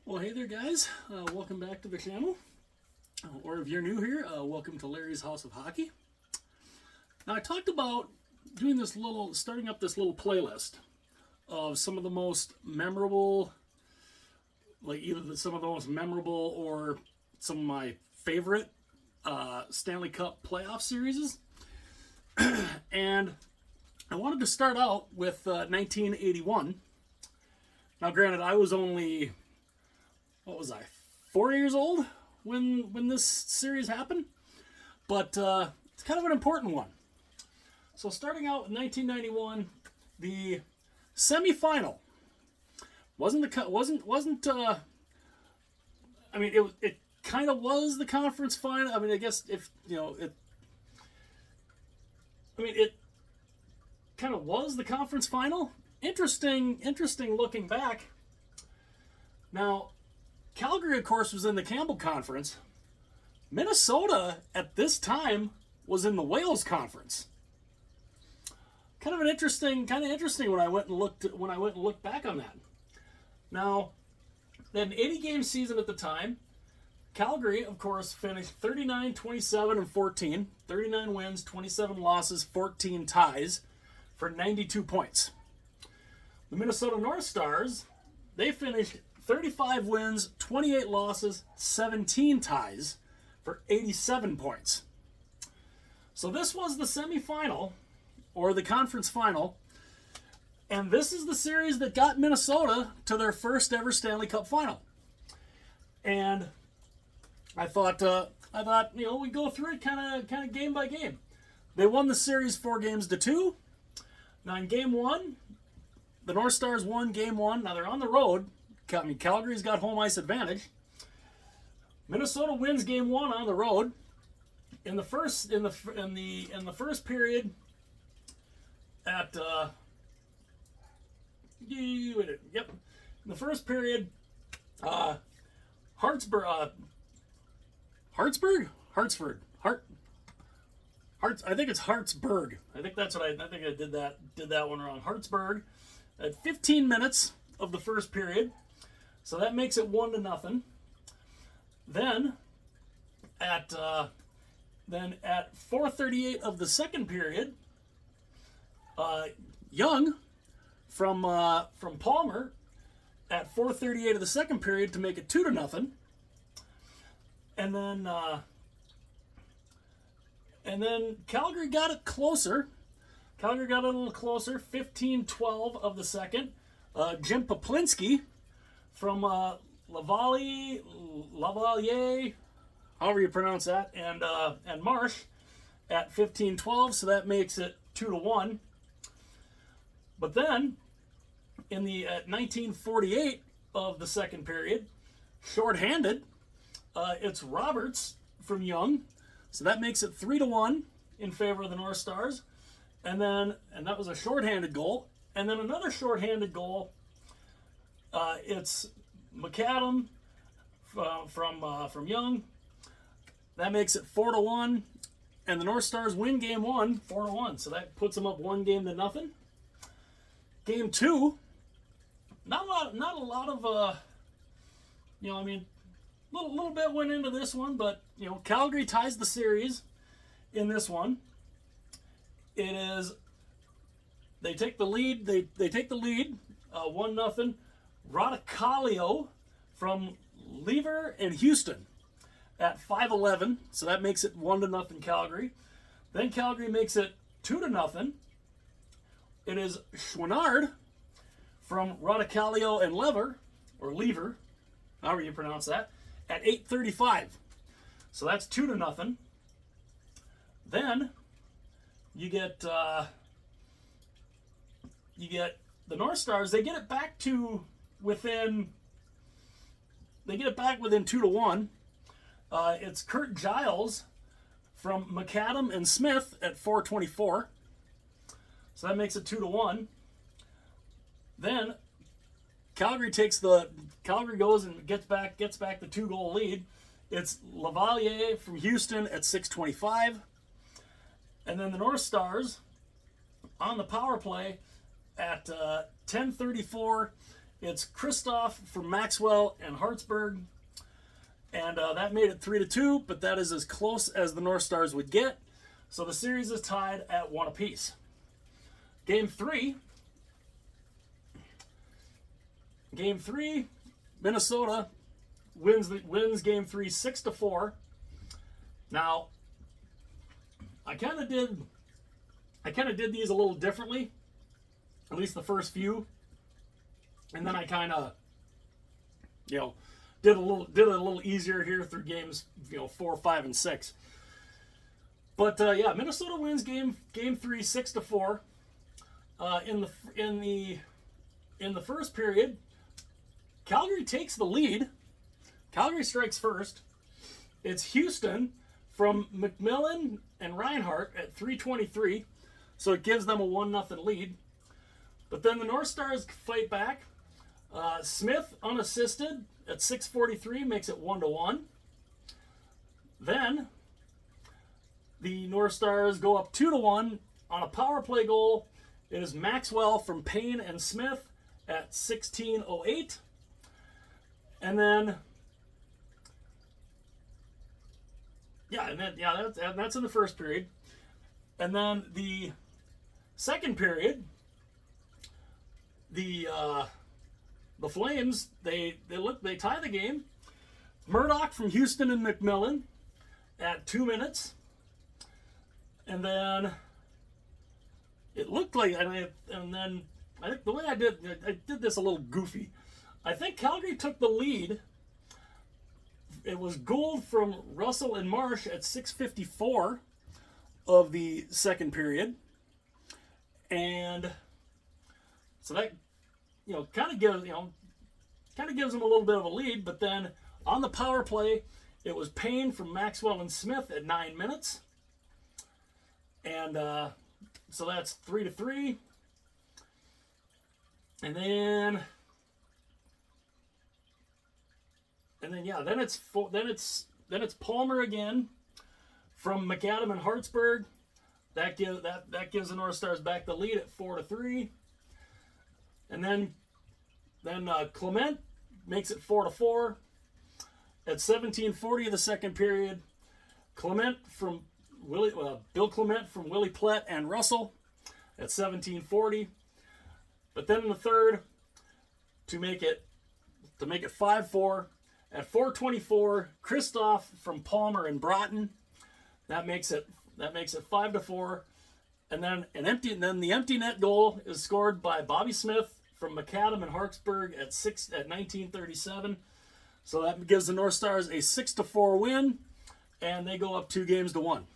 Well, hey there, guys. Welcome back to the channel. Or if you're new here, welcome to Larry's House of Hockey. Now, I talked about doing starting up this little playlist of some of the most memorable, some of the most memorable or some of my favorite Stanley Cup playoff series. And I wanted to start out with 1981. Now, granted, I was only, 4 years old when this series happened? But it's kind of an important one. So starting out in 1991, the semifinal it kind of was the conference final. I mean, I guess it kind of was the conference final. Interesting looking back. Now, Calgary, of course, was in the Campbell Conference. Minnesota, at this time, was in the Wales Conference. Kind of interesting when I went and looked back on that. Now, an 80-game season at the time. Calgary, of course, finished 39, 27, and 14. 39 wins, 27 losses, 14 ties for 92 points. The Minnesota North Stars, they finished 35 wins, 28 losses, 17 ties for 87 points. So this was the semifinal, or the conference final, and this is the series that got Minnesota to their first ever Stanley Cup Final. And I thought we'd go through it kind of game by game. They won the series 4-2. Now in game one, the North Stars won game one. Now they're on the road. Calgary's got home ice advantage. Minnesota wins game one on the road. In the first period, at in the first period, Hartsburg. I think it's Hartsburg. I think that's what I think I did that one wrong. Hartsburg at 15 minutes of the first period. So that makes it 1-0. Then at 4:38 of the second period, Young from Palmer at 4:38 of the second period to make it 2-0. And then Calgary got it closer. Calgary got it a little closer. 15-12 of the second. Jim Poplinski from Lavalier, however you pronounce that, and Marsh at 15-12, so that makes it 2-1. But then, at 19:48 of the second period, shorthanded, it's Roberts from Young, so that makes it 3-1 in favor of the North Stars, and that was a shorthanded goal, and then another shorthanded goal. It's McAdam from Young. That makes it 4-1, and the North Stars win game one 4-1. So that puts them up 1-0. Game two, not a lot of little bit went into this one, but Calgary ties the series in this one. It is they take the lead. They take the lead 1-0. Radicalio from Lever and Houston at 5:11, so that makes it 1-0 Calgary. Then Calgary makes it 2-0. It is Chouinard from Radicalio and Lever, however you pronounce that, at 8:35. So that's 2-0. Then you get the North Stars. They get it back within 2-1. It's Kurt Giles from McAdam and Smith at 4:24. So that makes it 2-1. Then Calgary goes and gets back the 2-goal lead. It's Lavalier from Houston at 6:25. And then the North Stars on the power play at 10:34. It's Kristoff from Maxwell and Hartsburg. And that made it 3-2, but that is as close as the North Stars would get. So the series is tied at 1 apiece. Game 3. Minnesota wins Game 3 6-4. Now, I kind of did these a little differently, at least the first few, and then I kind of, did it a little easier here through games 4, 5, and 6. But Minnesota wins game 3 6-4. In the first period, Calgary takes the lead. Calgary strikes first. It's Houston from McMillan and Reinhart at 3:23, so it gives them a 1-0 lead. But then the North Stars fight back. Smith unassisted at 6:43 makes it 1-1. Then the North Stars go up 2-1 on a power play goal. It is Maxwell from Payne and Smith at 16:08. And then that's in the first period. And then the second period, the Flames they tie the game. Murdoch from Houston and McMillan at 2 minutes. And then it looked like, I think the way I did this a little goofy. I think Calgary took the lead. It was goal from Russell and Marsh at 6:54 of the second period. And so that kind of gives them a little bit of a lead, but then on the power play, it was Payne from Maxwell and Smith at 9 minutes. And so that's 3-3. And then it's Palmer again from McAdam and Hartsburg. That gives the North Stars back the lead at 4-3. And then Clement makes it 4-4. At 17:40 of the second period, Bill Clement from Willie Plett and Russell at 17:40. But then in the third, to make it 5-4, at 4:24, Kristoff from Palmer and Broughton. That makes it 5-4. And then the empty net goal is scored by Bobby Smith from McAdam and Hartsburg at 19:37. So that gives the North Stars a 6-4 win, and they go up 2-1.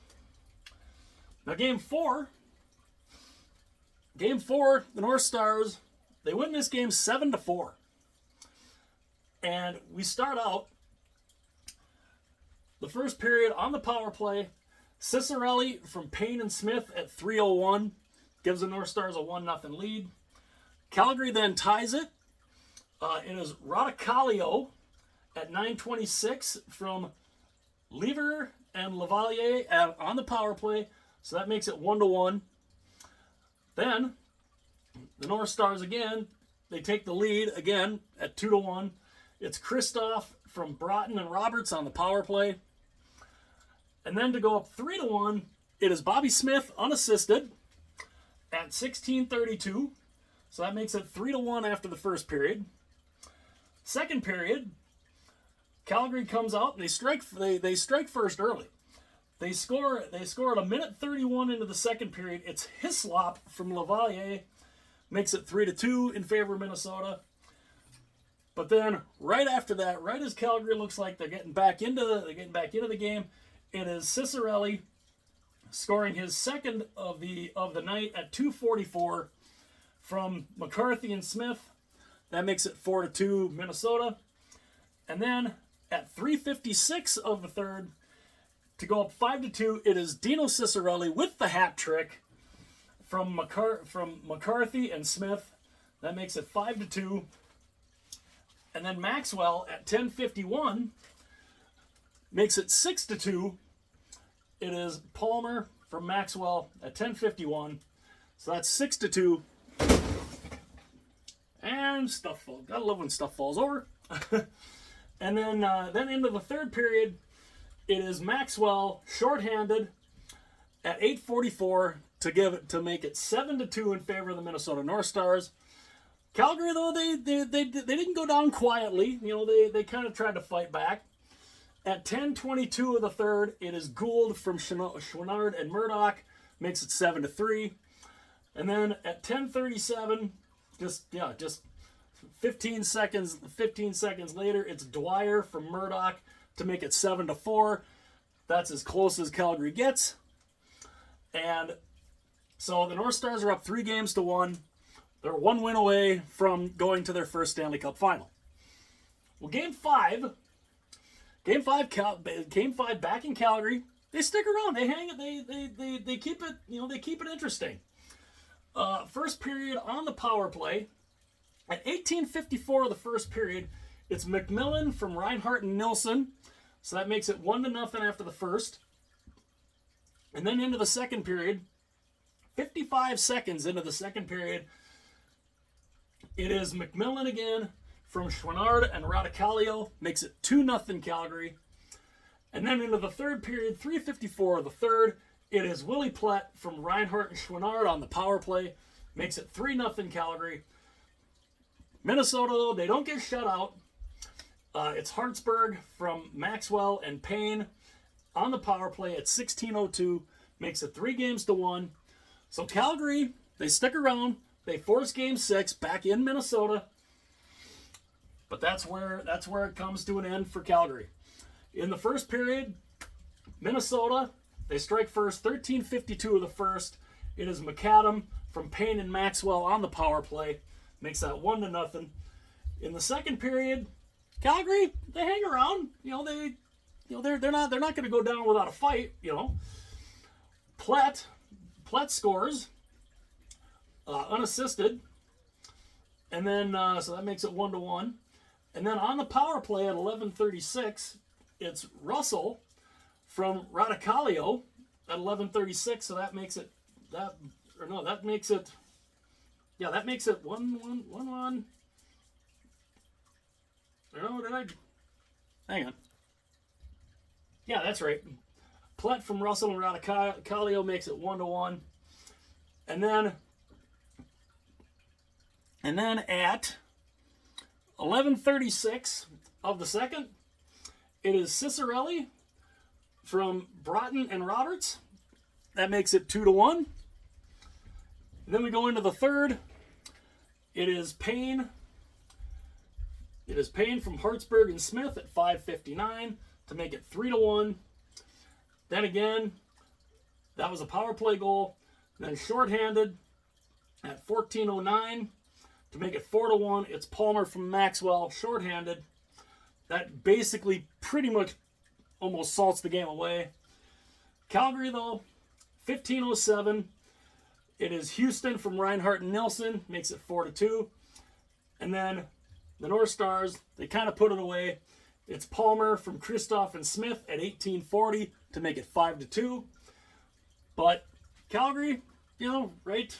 Now game 4, the North Stars, they win this game 7-4. And we start out the first period on the power play. Cicerelli from Payne and Smith at 3:01 gives the North Stars a 1-0 lead. Calgary then ties it. It is Radicalio at 9:26 from Lever and Lavalier on the power play. So that makes it 1-1. Then the North Stars again, they take the lead again at 2-1. It's Kristoff from Broughton and Roberts on the power play. And then to go up 3-1, it is Bobby Smith unassisted at 16:32. So that makes it 3-1 after the first period. Second period, Calgary comes out and they strike first early. They score at 1:31 into the second period. It's Hislop from Lavalier, makes it 3-2 in favor of Minnesota. But then right after that, right as Calgary looks like they're getting back into the game, it is Cicerelli scoring his second of the night at 2:44 from McCarthy and Smith. That makes it 4-2 Minnesota. And then at 3:56 of the third, to go up 5-2, it is Dino Cicerelli with the hat trick from McCarthy and Smith. That makes it 5-2. And then Maxwell at 10:51 makes it 6-2. It is Palmer from Maxwell at 10:51. So that's 6-2. And overtime. Gotta love when stuff falls over. And then into the third period, it is Maxwell shorthanded at 8:44 to make it 7-2 in favor of the Minnesota North Stars. Calgary, though, they didn't go down quietly. They kind of tried to fight back. At 10:22 of the third, it is Gould from Chouinard and Murdoch, makes it 7-3. And then at 10:37, just 15 seconds later, it's Dwyer from Murdoch to make it 7-4. That's as close as Calgary gets. And so the North Stars are up 3-1. They're 1 win away from going to their first Stanley Cup Final. Well, Game 5 back in Calgary. They stick around. They hang it. They keep it. They keep it interesting. First period on the power play. At 18:54 of the first period, it's McMillan from Reinhart and Nilsson. So that makes it 1-0 after the first. And then into the second period, 55 seconds into the second period, it is McMillan again from Chouinard and Radicalio, makes it 2-0 Calgary. And then into the third period, 3:54 of the third, it is Willie Plett from Reinhart and Chouinard on the power play, makes it 3-0 Calgary. Minnesota, though, they don't get shut out. It's Hartsburg from Maxwell and Payne on the power play at 16:02, makes it 3-1. So Calgary, they stick around. They force Game 6 back in Minnesota. But that's where it comes to an end for Calgary. In the first period, Minnesota, they strike first, 13:52 of the first. It is McAdam from Payne and Maxwell on the power play, makes that 1-0. In the second period, Calgary, they hang around. They're not going to go down without a fight. Plett scores unassisted, and then so that makes it 1-1. And then on the power play at 11:36, it's Russell from Radicalio at 11:36. So that makes it 1-1. No, did I? Hang on. Yeah, that's right. Plett from Russell and Radicalio makes it 1-1. And then at 11:36 of the second, it is Cicerelli from Broughton and Roberts. That makes it 2-1. Then we go into the third. It is Payne. It is Payne from Hartsburg and Smith at 5:59 to make it 3-1. Then again, that was a power play goal. Then shorthanded at 14:09 to make it 4-1. It's Palmer from Maxwell, shorthanded. That basically pretty much almost salts the game away. Calgary, though, 15:07. It is Houston from Reinhart and Nilsson, makes it 4-2. And then the North Stars, they kind of put it away. It's Palmer from Kristoff and Smith at 18:40 to make it 5-2. But Calgary, right?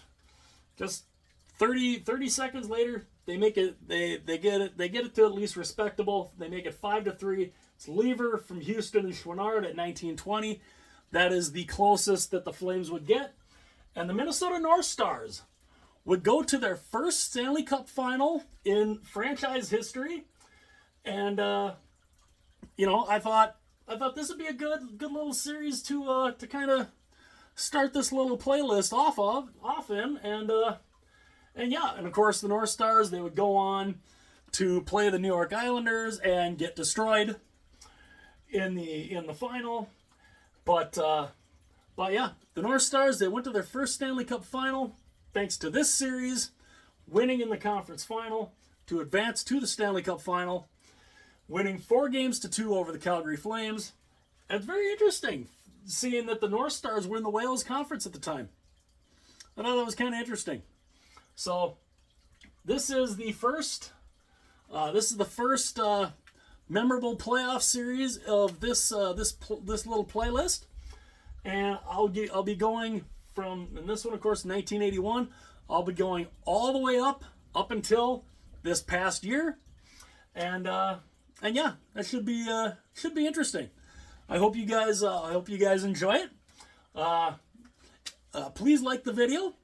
Just 30 seconds later, they make it. They get it to at least respectable. They make it 5-3. It's Lever from Houston and Chouinard at 19:20. That is the closest that the Flames would get. And the Minnesota North Stars would go to their first Stanley Cup Final in franchise history. And I thought this would be a good little series to kind of start this little playlist off in. And of course the North Stars, they would go on to play the New York Islanders and get destroyed in the final. But yeah, the North Stars, they went to their first Stanley Cup Final thanks to this series, winning in the conference final to advance to the Stanley Cup Final, winning 4-2 over the Calgary Flames. And it's very interesting seeing that the North Stars were in the Wales Conference at the time. I thought that was kind of interesting. So this is the first memorable playoff series of this little playlist. And I'll be going from, and this one, of course, 1981. I'll be going all the way up until this past year, and yeah, that should be interesting. I hope you guys enjoy it. Please like the video.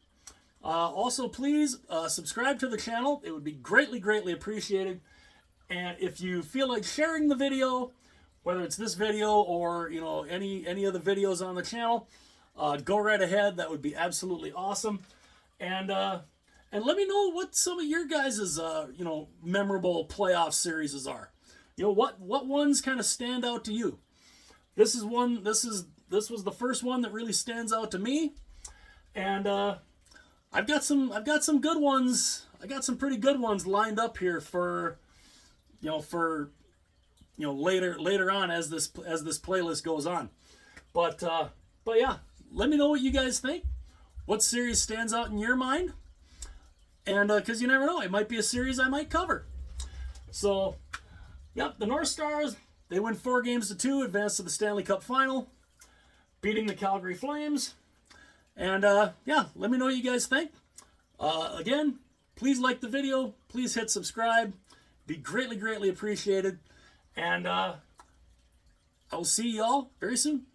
Also, please subscribe to the channel. It would be greatly appreciated. And if you feel like sharing the video, whether it's this video or any of the videos on the channel, go right ahead. That would be absolutely awesome. And let me know what some of your guys' memorable playoff series are. What ones kind of stand out to you? This was the first one that really stands out to me. And I've got some good ones. I got some pretty good ones lined up here for later on as this playlist goes on. But yeah, let me know what you guys think. What series stands out in your mind? And because you never know, it might be a series I might cover. So, yep, the North Stars, they win 4-2, advance to the Stanley Cup Final, beating the Calgary Flames. And yeah, let me know what you guys think. Again, please like the video. Please hit subscribe. Be greatly appreciated. And I will see y'all very soon.